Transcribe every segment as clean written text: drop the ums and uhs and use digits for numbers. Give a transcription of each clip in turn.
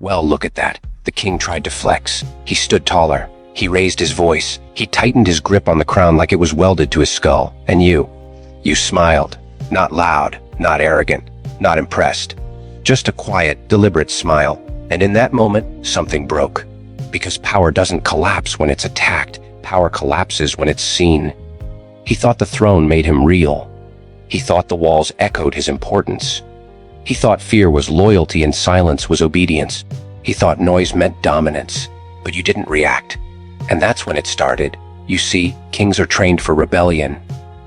Well, look at that. The king tried to flex. He stood taller. He raised his voice. He tightened his grip on the crown like it was welded to his skull. And you smiled. Not loud, not arrogant, not impressed. Just a quiet, deliberate smile. And in that moment, something broke. Because power doesn't collapse when it's attacked. Power collapses when it's seen. He thought the throne made him real. He thought the walls echoed his importance. He thought fear was loyalty and silence was obedience. He thought noise meant dominance. But you didn't react. And that's when it started. You see, kings are trained for rebellion.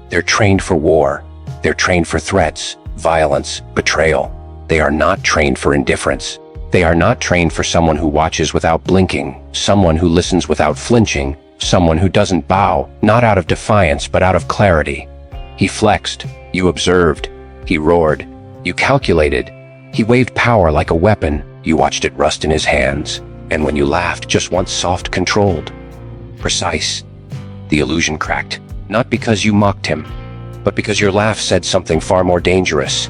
They're trained for war. They're trained for threats, violence, betrayal. They are not trained for indifference. They are not trained for someone who watches without blinking, someone who listens without flinching, someone who doesn't bow, not out of defiance but out of clarity. He flexed. You observed. He roared. You calculated. He waved power like a weapon. You watched it rust in his hands. And when you laughed, just once soft, controlled. Precise. The illusion cracked. Not because you mocked him, but because your laugh said something far more dangerous.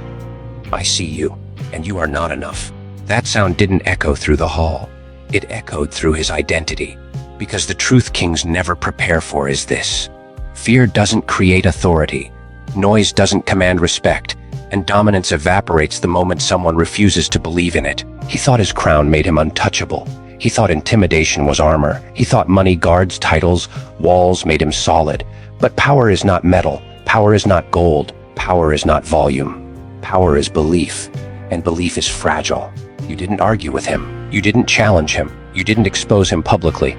I see you, and you are not enough. That sound didn't echo through the hall. It echoed through his identity. Because the truth kings never prepare for is this. Fear doesn't create authority. Noise doesn't command respect. And dominance evaporates the moment someone refuses to believe in it. He thought his crown made him untouchable. He thought intimidation was armor. He thought money, guards, titles, walls made him solid. But power is not metal. Power is not gold. Power is not volume. Power is belief. And belief is fragile. You didn't argue with him. You didn't challenge him. You didn't expose him publicly.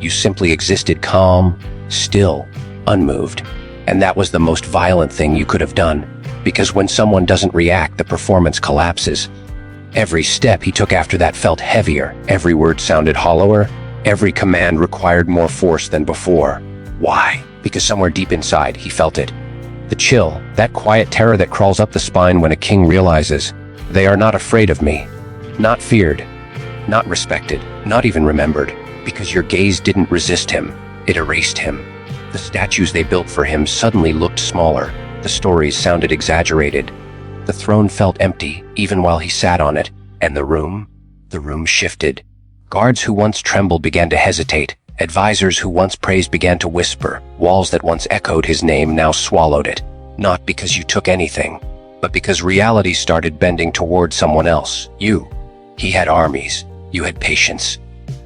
You simply existed calm, still, unmoved. And that was the most violent thing you could have done. Because when someone doesn't react, the performance collapses. Every step he took after that felt heavier. Every word sounded hollower. Every command required more force than before. Why? Because somewhere deep inside, he felt it. The chill, that quiet terror that crawls up the spine when a king realizes, they are not afraid of me. Not feared. Not respected. Not even remembered. Because your gaze didn't resist him. It erased him. The statues they built for him suddenly looked smaller. The stories sounded exaggerated. The throne felt empty, even while he sat on it. And the room shifted. Guards who once trembled began to hesitate. Advisors who once praised began to whisper. Walls that once echoed his name now swallowed it. Not because you took anything, but because reality started bending toward someone else. You. He had armies. You had patience.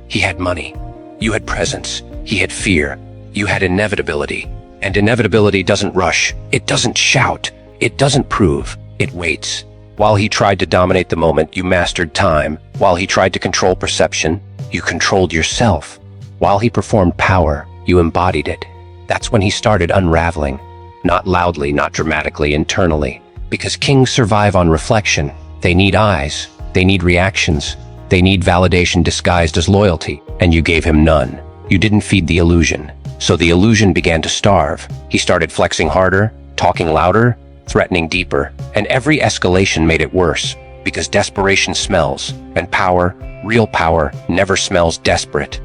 He had money. You had presence. He had fear. You had inevitability. And inevitability doesn't rush. It doesn't shout. It doesn't prove. It waits. While he tried to dominate the moment, you mastered time. While he tried to control perception, you controlled yourself. While he performed power, you embodied it. That's when he started unraveling. Not loudly, not dramatically, internally. Because kings survive on reflection. They need eyes. They need reactions. They need validation disguised as loyalty. And you gave him none. You didn't feed the illusion. So the illusion began to starve. He started flexing harder, talking louder, threatening deeper. And every escalation made it worse. Because desperation smells. And power, real power, never smells desperate.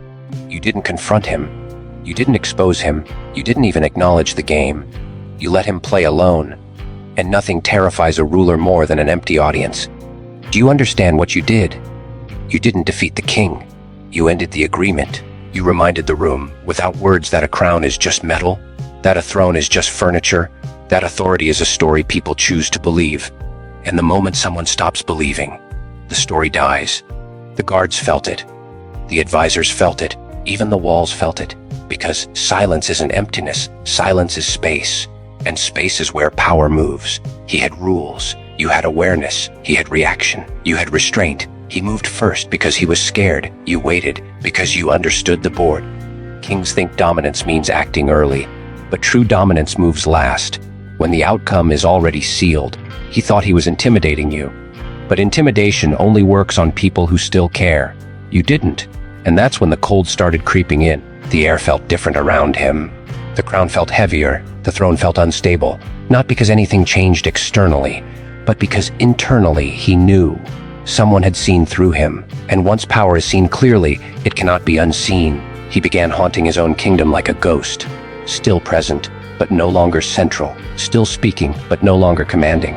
You didn't confront him. You didn't expose him. You didn't even acknowledge the game. You let him play alone. And nothing terrifies a ruler more than an empty audience. Do you understand what you did? You didn't defeat the king. You ended the agreement. You reminded the room, without words, that a crown is just metal, that a throne is just furniture, that authority is a story people choose to believe. And the moment someone stops believing, the story dies. The guards felt it. The advisors felt it. Even the walls felt it. Because silence isn't emptiness. Silence is space. And space is where power moves. He had rules. You had awareness. He had reaction. You had restraint. He moved first because he was scared. You waited because you understood the board. Kings think dominance means acting early, but true dominance moves last, when the outcome is already sealed. He thought he was intimidating you, but intimidation only works on people who still care. You didn't, and that's when the cold started creeping in. The air felt different around him. The crown felt heavier. The throne felt unstable, not because anything changed externally, but because internally he knew. Someone had seen through him, and once power is seen clearly, it cannot be unseen. He began haunting his own kingdom like a ghost, still present, but no longer central, still speaking, but no longer commanding.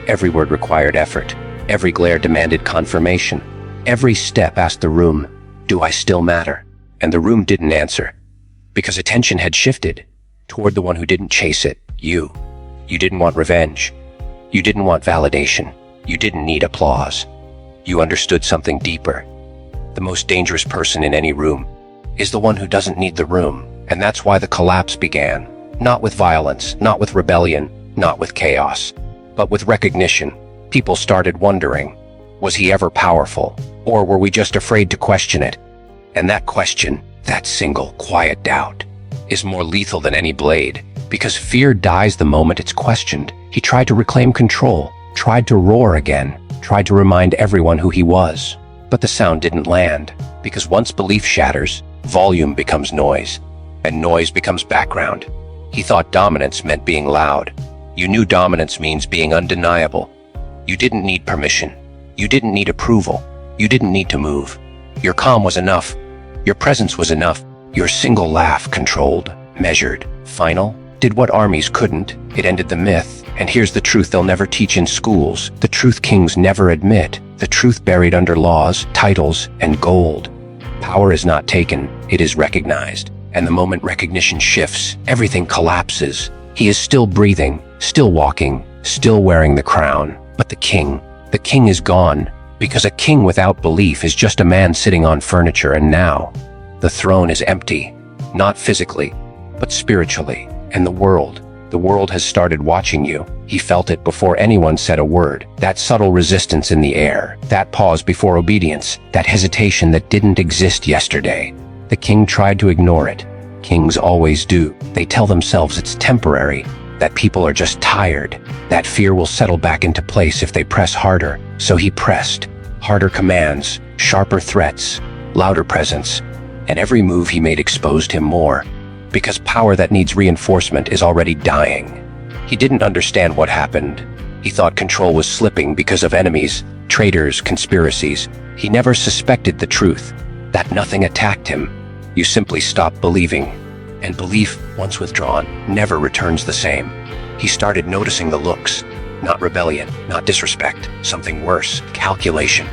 Every word required effort. Every glare demanded confirmation. Every step asked the room, "Do I still matter?" And the room didn't answer, because attention had shifted toward the one who didn't chase it, you. You didn't want revenge. You didn't want validation. You didn't need applause. You understood something deeper. The most dangerous person in any room is the one who doesn't need the room, and that's why the collapse began. Not with violence, not with rebellion, not with chaos, but with recognition. People started wondering, was he ever powerful, or were we just afraid to question it? And that question, that single, quiet doubt, is more lethal than any blade, because fear dies the moment it's questioned. He tried to reclaim control, tried to roar again, tried to remind everyone who he was. But the sound didn't land, because once belief shatters, volume becomes noise, and noise becomes background. He thought dominance meant being loud. You knew dominance means being undeniable. You didn't need permission. You didn't need approval. You didn't need to move. Your calm was enough. Your presence was enough. Your single laugh controlled, measured, final, did what armies couldn't. It ended the myth. And here's the truth they'll never teach in schools, the truth kings never admit, the truth buried under laws, titles, and gold. Power is not taken, it is recognized. And the moment recognition shifts, everything collapses. He is still breathing, still walking, still wearing the crown. But the king is gone. Because a king without belief is just a man sitting on furniture, and now the throne is empty. Not physically, but spiritually. And the world has started watching you. He felt it before anyone said a word. That subtle resistance in the air, that pause before obedience, that hesitation that didn't exist yesterday. The king tried to ignore it. Kings always do. They tell themselves it's temporary, that people are just tired, that fear will settle back into place if they press harder. So he pressed. Harder commands, sharper threats, louder presence. And every move he made exposed him more. Because power that needs reinforcement is already dying. He didn't understand what happened. He thought control was slipping because of enemies, traitors, conspiracies. He never suspected the truth, that nothing attacked him. You simply stopped believing. And belief, once withdrawn, never returns the same. He started noticing the looks. Not rebellion, not disrespect, something worse, calculation.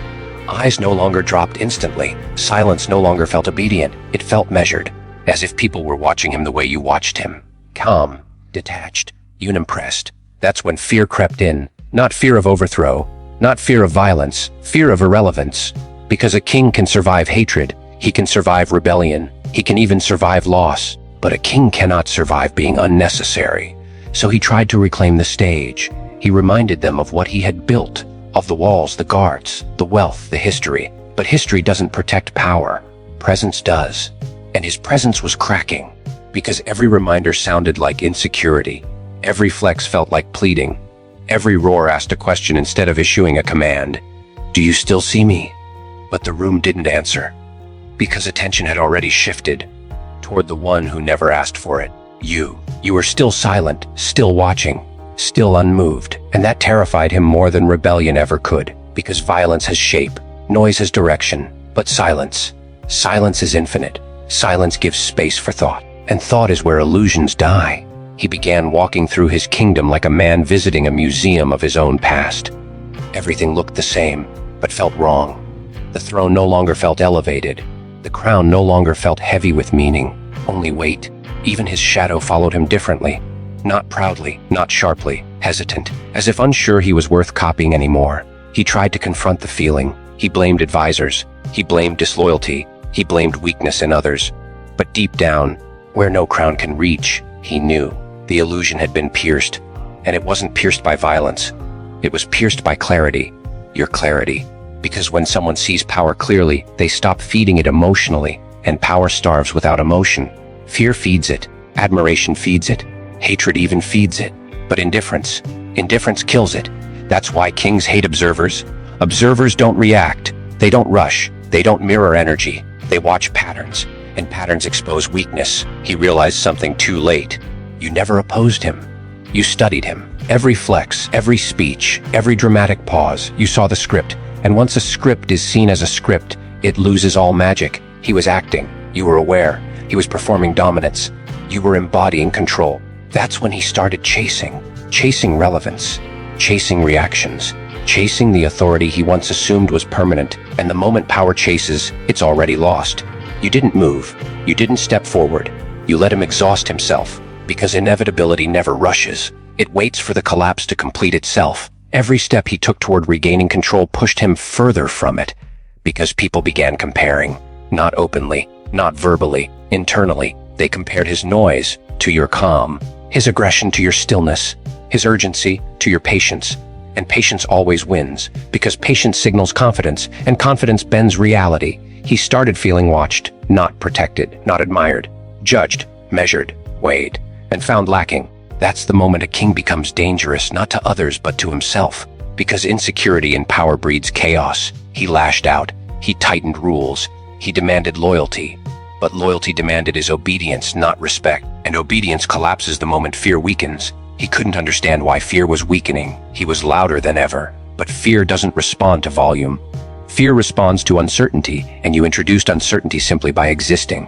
Eyes no longer dropped instantly. Silence no longer felt obedient. It felt measured. As if people were watching him the way you watched him. Calm, detached, unimpressed. That's when fear crept in. Not fear of overthrow, not fear of violence, fear of irrelevance. Because a king can survive hatred, he can survive rebellion, he can even survive loss. But a king cannot survive being unnecessary. So he tried to reclaim the stage. He reminded them of what he had built, of the walls, the guards, the wealth, the history. But history doesn't protect power. Presence does. And his presence was cracking, because every reminder sounded like insecurity. Every flex felt like pleading. Every roar asked a question instead of issuing a command. Do you still see me? But the room didn't answer, because attention had already shifted toward the one who never asked for it. You were still silent, still watching, still unmoved, and that terrified him more than rebellion ever could, because violence has shape, noise has direction, but silence is infinite. Silence gives space for thought, and thought is where illusions die. He began walking through his kingdom like a man visiting a museum of his own past. Everything looked the same, but felt wrong. The throne no longer felt elevated. The crown no longer felt heavy with meaning, only weight. Even his shadow followed him differently. Not proudly, not sharply, hesitant, as if unsure he was worth copying anymore. He tried to confront the feeling. He blamed advisors. He blamed disloyalty. He blamed weakness in others. But deep down, where no crown can reach, he knew the illusion had been pierced. And it wasn't pierced by violence. It was pierced by clarity. Your clarity. Because when someone sees power clearly, they stop feeding it emotionally, and power starves without emotion. Fear feeds it. Admiration feeds it. Hatred even feeds it. But indifference kills it. That's why kings hate observers. Observers don't react. They don't rush. They don't mirror energy. They watch patterns, and patterns expose weakness. He realized something too late. You never opposed him. You studied him. Every flex, every speech, every dramatic pause, you saw the script. And once a script is seen as a script, it loses all magic. He was acting. You were aware. He was performing dominance. You were embodying control. That's when he started chasing relevance, chasing reactions, chasing the authority he once assumed was permanent, and the moment power chases, it's already lost. You didn't move. You didn't step forward. You let him exhaust himself, because inevitability never rushes. It waits for the collapse to complete itself. Every step he took toward regaining control pushed him further from it, because people began comparing. Not openly, not verbally, internally. They compared his noise to your calm, his aggression to your stillness, his urgency to your patience. And patience always wins, because patience signals confidence, and confidence bends reality. He started feeling watched, not protected, not admired, judged, measured, weighed, and found lacking. That's the moment a king becomes dangerous, not to others but to himself. Because insecurity in power breeds chaos. He lashed out. He tightened rules. He demanded loyalty. But loyalty demanded is obedience, not respect. And obedience collapses the moment fear weakens. He couldn't understand why fear was weakening. He was louder than ever. But fear doesn't respond to volume. Fear responds to uncertainty, and you introduced uncertainty simply by existing.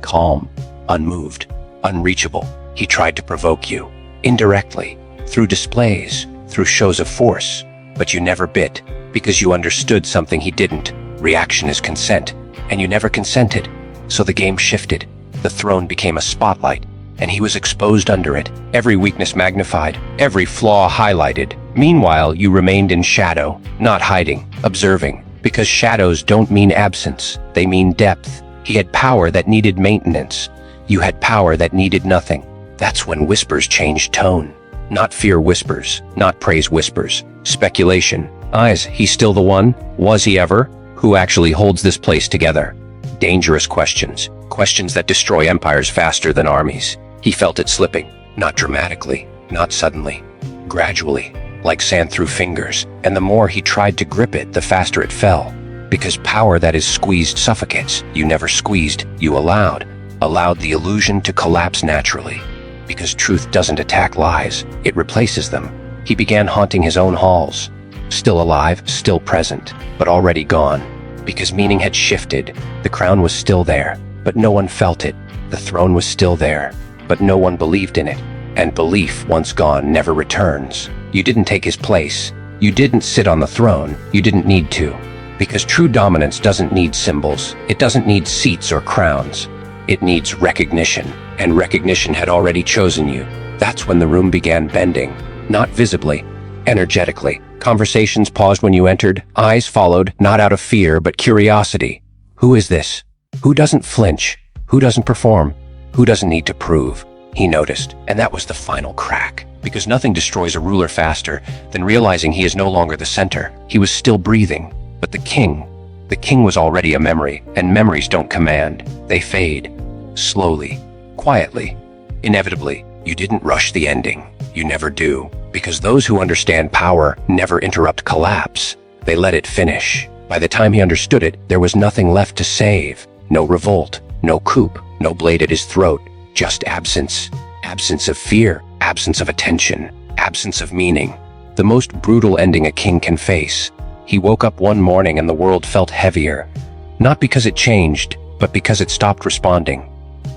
Calm, unmoved, unreachable. He tried to provoke you, indirectly, through displays, through shows of force. But you never bit, because you understood something he didn't. Reaction is consent, and you never consented. So the game shifted. The throne became a spotlight, and he was exposed under it, every weakness magnified, every flaw highlighted. Meanwhile, you remained in shadow, not hiding, observing, because shadows don't mean absence, they mean depth. He had power that needed maintenance. You had power that needed nothing. That's when whispers changed tone. Not fear whispers, not praise whispers. Speculation. Eyes, he's still the one? Was he ever? Who actually holds this place together? Dangerous questions. Questions that destroy empires faster than armies. He felt it slipping. Not dramatically, not suddenly. Gradually, like sand through fingers. And the more he tried to grip it, the faster it fell. Because power that is squeezed suffocates. You never squeezed, you allowed. Allowed the illusion to collapse naturally. Because truth doesn't attack lies, it replaces them. He began haunting his own halls. Still alive, still present, but already gone. Because meaning had shifted. The crown was still there, but no one felt it. The throne was still there, but no one believed in it. And belief, once gone, never returns. You didn't take his place. You didn't sit on the throne. You didn't need to. Because true dominance doesn't need symbols. It doesn't need seats or crowns. It needs recognition. And recognition had already chosen you. That's when the room began bending. Not visibly, energetically. Conversations paused when you entered. Eyes followed, not out of fear, but curiosity. Who is this? Who doesn't flinch? Who doesn't perform? Who doesn't need to prove? He noticed, and that was the final crack. Because nothing destroys a ruler faster than realizing he is no longer the center. He was still breathing. But the king was already a memory, and memories don't command. They fade. Slowly. Quietly. Inevitably. You didn't rush the ending. You never do. Because those who understand power never interrupt collapse. They let it finish. By the time he understood it, there was nothing left to save. No revolt. No coup. No blade at his throat. Just absence. Absence of fear. Absence of attention. Absence of meaning. The most brutal ending a king can face. He woke up one morning and the world felt heavier. Not because it changed, but because it stopped responding.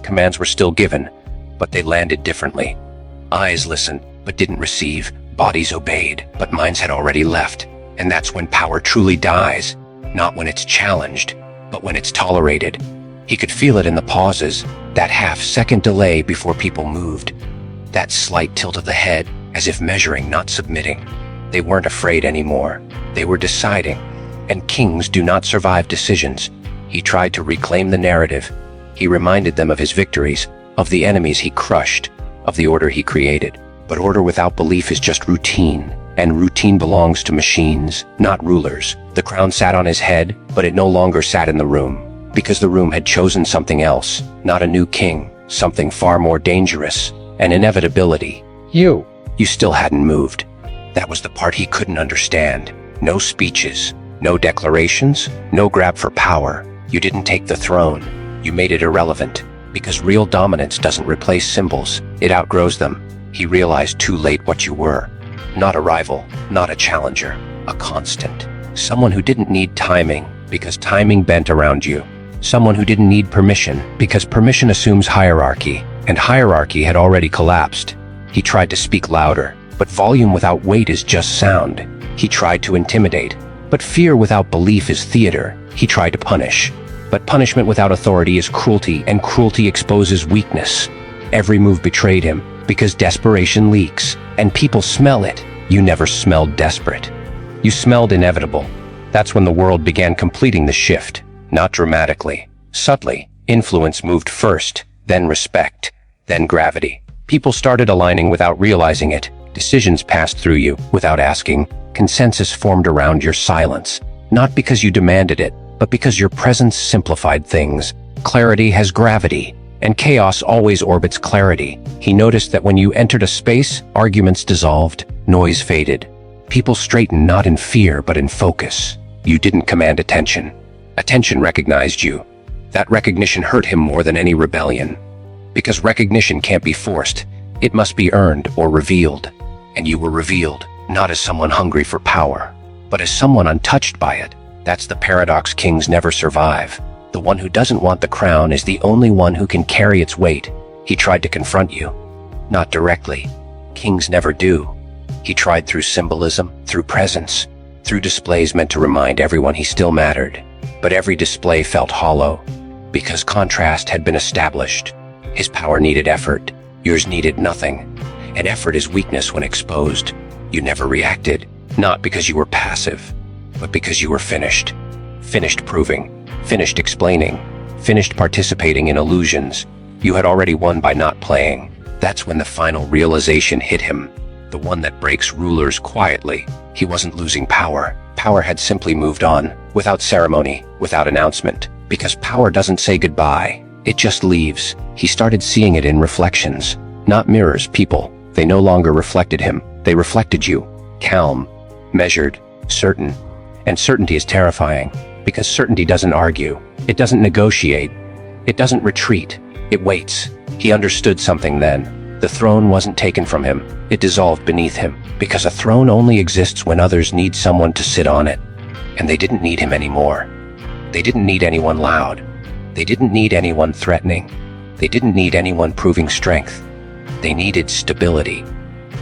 Commands were still given, but they landed differently. Eyes listened, but didn't receive. Bodies obeyed, but minds had already left. And that's when power truly dies. Not when it's challenged, but when it's tolerated. He could feel it in the pauses, that half-second delay before people moved. That slight tilt of the head, as if measuring, not submitting. They weren't afraid anymore. They were deciding. And kings do not survive decisions. He tried to reclaim the narrative. He reminded them of his victories, of the enemies he crushed, of the order he created. But order without belief is just routine. And routine belongs to machines, not rulers. The crown sat on his head, but it no longer sat in the room. Because the room had chosen something else. Not a new king. Something far more dangerous. An inevitability. You still hadn't moved. That was the part he couldn't understand. No speeches, no declarations, no grab for power. You didn't take the throne. You made it irrelevant. Because real dominance doesn't replace symbols. It outgrows them. He realized too late what you were. Not a rival, not a challenger, a constant. Someone who didn't need timing, because timing bent around you. Someone who didn't need permission, because permission assumes hierarchy, and hierarchy had already collapsed. He tried to speak louder, but volume without weight is just sound. He tried to intimidate. But fear without belief is theater. He tried to punish. But punishment without authority is cruelty, and cruelty exposes weakness. Every move betrayed him, because desperation leaks, and people smell it. You never smelled desperate. You smelled inevitable. That's when the world began completing the shift. Not dramatically, subtly. Influence moved first, then respect, then gravity. People started aligning without realizing it. Decisions passed through you without asking. Consensus formed around your silence. Not because you demanded it, but because your presence simplified things. Clarity has gravity, and chaos always orbits clarity. He noticed that when you entered a space, arguments dissolved, noise faded. People straightened not in fear, but in focus. You didn't command attention. Attention recognized you. That recognition hurt him more than any rebellion. Because recognition can't be forced. It must be earned or revealed. And you were revealed, not as someone hungry for power, but as someone untouched by it. That's the paradox kings never survive. The one who doesn't want the crown is the only one who can carry its weight. He tried to confront you. Not directly. Kings never do. He tried through symbolism, through presence, through displays meant to remind everyone he still mattered. But every display felt hollow, because contrast had been established. His power needed effort. Yours needed nothing. And effort is weakness when exposed. You never reacted, not because you were passive, but because you were finished. Finished proving, finished explaining, finished participating in illusions. You had already won by not playing. That's when the final realization hit him. The one that breaks rulers quietly. He wasn't losing power. Power had simply moved on, without ceremony, without announcement. Because power doesn't say goodbye. It just leaves. He started seeing it in reflections. Not mirrors, people. They no longer reflected him. They reflected you. Calm, measured, certain. And certainty is terrifying, because certainty doesn't argue. It doesn't negotiate. It doesn't retreat. It waits. He understood something then. The throne wasn't taken from him. It dissolved beneath him, because a throne only exists when others need someone to sit on it. And they didn't need him anymore. They didn't need anyone loud. They didn't need anyone threatening. They didn't need anyone proving strength. They needed stability.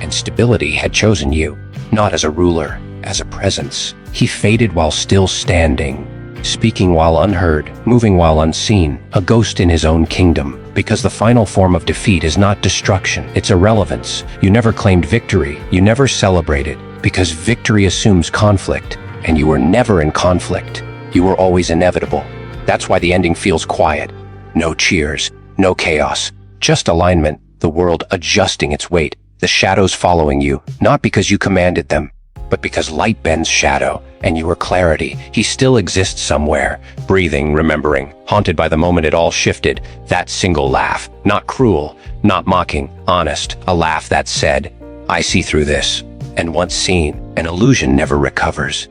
And stability had chosen you, not as a ruler, as a presence. He faded while still standing, speaking while unheard, moving while unseen, a ghost in his own kingdom. Because the final form of defeat is not destruction, it's irrelevance. You never claimed victory, you never celebrated, because victory assumes conflict, and you were never in conflict. You were always inevitable. That's why the ending feels quiet. No cheers, no chaos, just alignment, the world adjusting its weight, the shadows following you, not because you commanded them, but because light bends shadow, and your clarity. He still exists somewhere, breathing, remembering, haunted by the moment it all shifted. That single laugh, not cruel, not mocking, honest, a laugh that said, I see through this. And once seen, an illusion never recovers.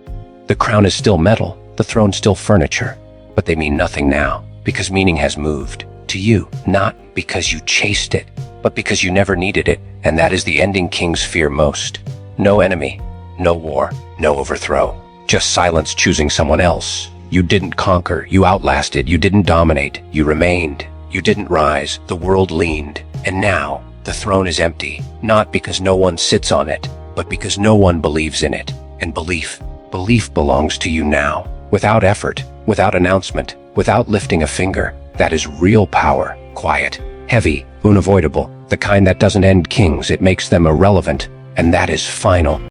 The crown is still metal, the throne still furniture, but they mean nothing now, because meaning has moved to you, not because you chased it, but because you never needed it, and that is the ending kings fear most. No enemy, no war, no overthrow. Just silence choosing someone else. You didn't conquer, you outlasted, you didn't dominate, you remained. You didn't rise, the world leaned. And now, the throne is empty, not because no one sits on it, but because no one believes in it. And belief belongs to you now. Without effort, without announcement, without lifting a finger. That is real power, quiet, heavy, unavoidable, the kind that doesn't end kings, it makes them irrelevant. And that is final.